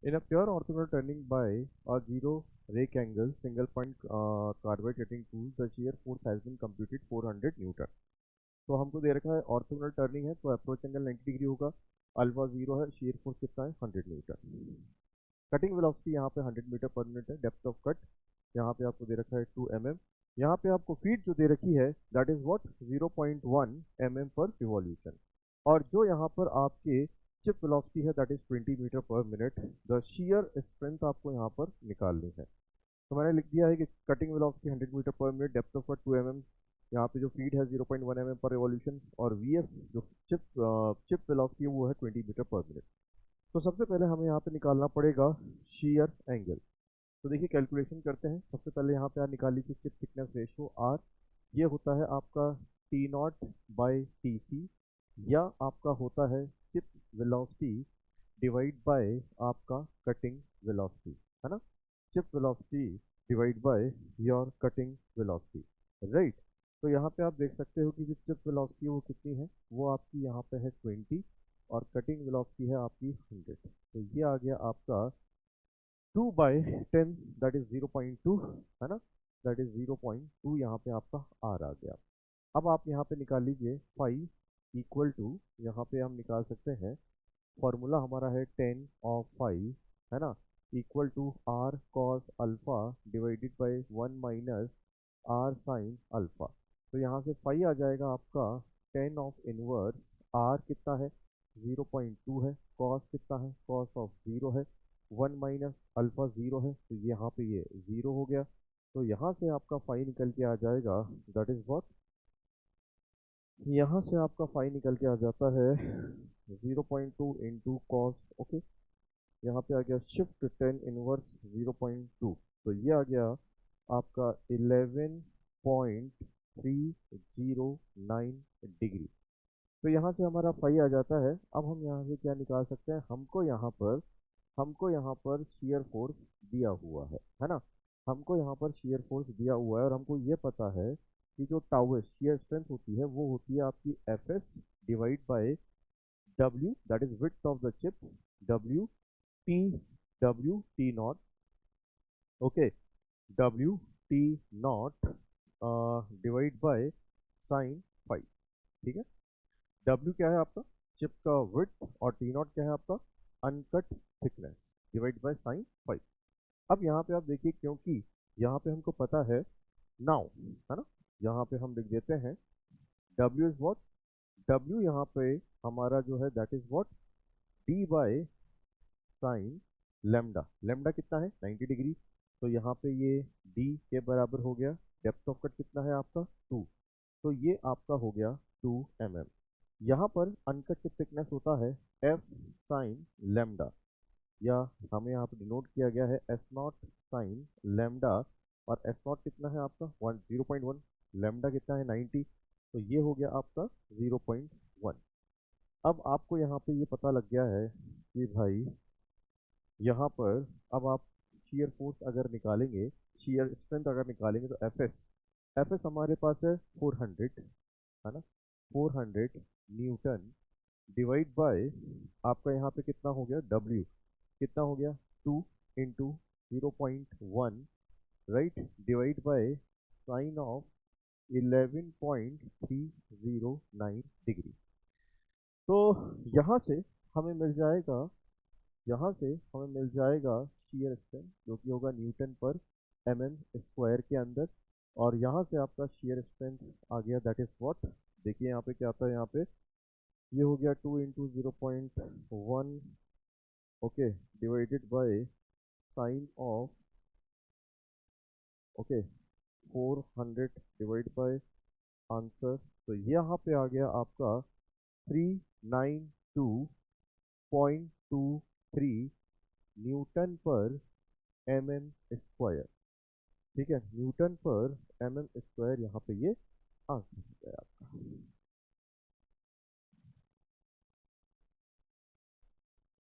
In a pure orthogonal turning by a zero rake angle single point carbide cutting tool, the shear force has been computed 400 Newton. तो हमको दे रखा है orthogonal turning है तो approach angle 90 degree होगा, alpha 0 है, shear force कितना है 100 न्यूटन। कटिंग वेलोसिटी यहाँ पे 100 मीटर पर मिनट है। डेप्थ ऑफ कट यहाँ पे आपको दे रखा है 2 mm। यहाँ पे आपको फीड जो दे रखी है that is what 0.1 mm per revolution. और जो यहाँ पर आपके चिप वेलोसिटी है that is 20 metre per minute. The shear strength आपको यहाँ पर निकालनी है। तो मैंने लिख दिया है कि cutting velocity 100 metre per minute, depth of cut 2 mm, यहाँ पे जो फीड है 0.1 mm पर रिवॉल्यूशन, और वी एफ जो चिप वेलोसिटी है वो है 20 मीटर पर मिनट। तो सबसे पहले हमें यहाँ पे निकालना पड़ेगा शियर एंगल। तो देखिए कैलकुलेशन करते हैं। सबसे पहले यहाँ पे आप निकाल लीजिए चिप थिकनेस रेशो आर। ये होता है आपका t not by t c, या आपका होता है चिप वेलोसिटी डिवाइड बाय आपका कटिंग वेलोसिटी, है ना। Chip velocity divide by your cutting velocity, right. तो यहाँ पे आप देख सकते हो कि जो चिप वेलोसिटी वो कितनी है, वो आपकी यहाँ पे है 20 और कटिंग वेलोसिटी है आपकी 100। तो ये आ गया आपका 2/10 दैट इज 0.2, है ना। दैट इज 0.2 यहाँ पे आपका आर आ गया। अब आप यहाँ पे निकाल लीजिए फाई इक्वल टू, यहाँ पे हम निकाल सकते हैं फॉर्मूला हमारा है 10 ऑफ फाई, है ना, equal to r cos alpha divided by 1 minus r sine alpha. तो यहाँ से फाई आ जाएगा आपका 10 ऑफ इनवर्स आर कितना है 0.2 है, कॉस कितना है कॉस ऑफ 0 है, 1 माइनस अल्फा 0 है, तो यहाँ पे ये 0 हो गया। तो यहाँ से आपका फाई निकल के आ जाएगा दैट इज व्हाट, यहाँ से आपका फाई निकल के आ जाता है 0.2 इंटू कॉस। ओके, यहाँ पे आ गया शिफ्ट 10 इनवर्स 0.2, तो ये आ गया आपका 11.309 डिग्री। तो यहाँ से हमारा फाई आ जाता है। अब हम यहाँ से क्या निकाल सकते हैं, हमको यहाँ पर शियर फोर्स दिया हुआ है ना। हमको यहाँ पर शियर फोर्स दिया हुआ है और हमको ये पता है कि जो टाउ है शियर स्ट्रेंथ होती है वो होती है आपकी F S divide by W that is width of the chip, W T, W T not. Okay, W T not divide by sine five, ठीक है। डब्ल्यू क्या है आपका चिप का विड्थ और टी नॉट क्या है आपका uncut thickness divide by sine five. अब यहाँ पे आप देखिए क्योंकि यहाँ पे हमको पता है नाउ, है ना, यहाँ पे हम लिख देते हैं डब्ल्यू इज व्हाट, डब्ल्यू यहाँ पे हमारा जो है that is what D by sine lambda. Lambda कितना है 90 डिग्री, तो यहाँ पे ये डी के बराबर हो गया। डेप्थ ऑफ कट कितना है आपका 2, तो ये आपका हो गया 2 mm। यहाँ पर अनकट टिप थिकनेस होता है एफ साइन लेमडा, या हमें यहाँ पर डिनोट किया गया है एस नॉट साइन लेमडा, और एस नॉट कितना है आपका 0.1, लेमडा कितना है 90, तो ये हो गया आपका 0.1। अब आपको यहाँ पे ये पता लग गया है कि भाई यहाँ पर अब आप शियर फोर्स अगर निकालेंगे, शियर स्ट्रेंथ अगर निकालेंगे, तो एफ एस हमारे पास है 400, है ना, 400 न्यूटन डिवाइड बाय आपका यहाँ पे कितना हो गया डब्ल्यू, कितना हो गया 2 into 0.1, right, divide by sine of 11.309 degree. तो यहाँ से हमें मिल जाएगा, यहाँ से हमें मिल जाएगा शियर स्ट्रेंथ जो कि होगा न्यूटन पर mm स्क्वायर के अंदर। और यहाँ से आपका शियर स्ट्रेंथ आ गया दैट इज व्हाट, देखिए यहाँ पे क्या आता है, यहाँ पे ये हो गया 2 into 0.1, okay, divided by sine of, okay, 400 divide by answer. तो यहाँ पे आ गया आपका 392.23 न्यूटन पर mm स्क्वायर, ठीक है, न्यूटन पर mm स्क्वायर यहाँ पे ये आंसर है आपका।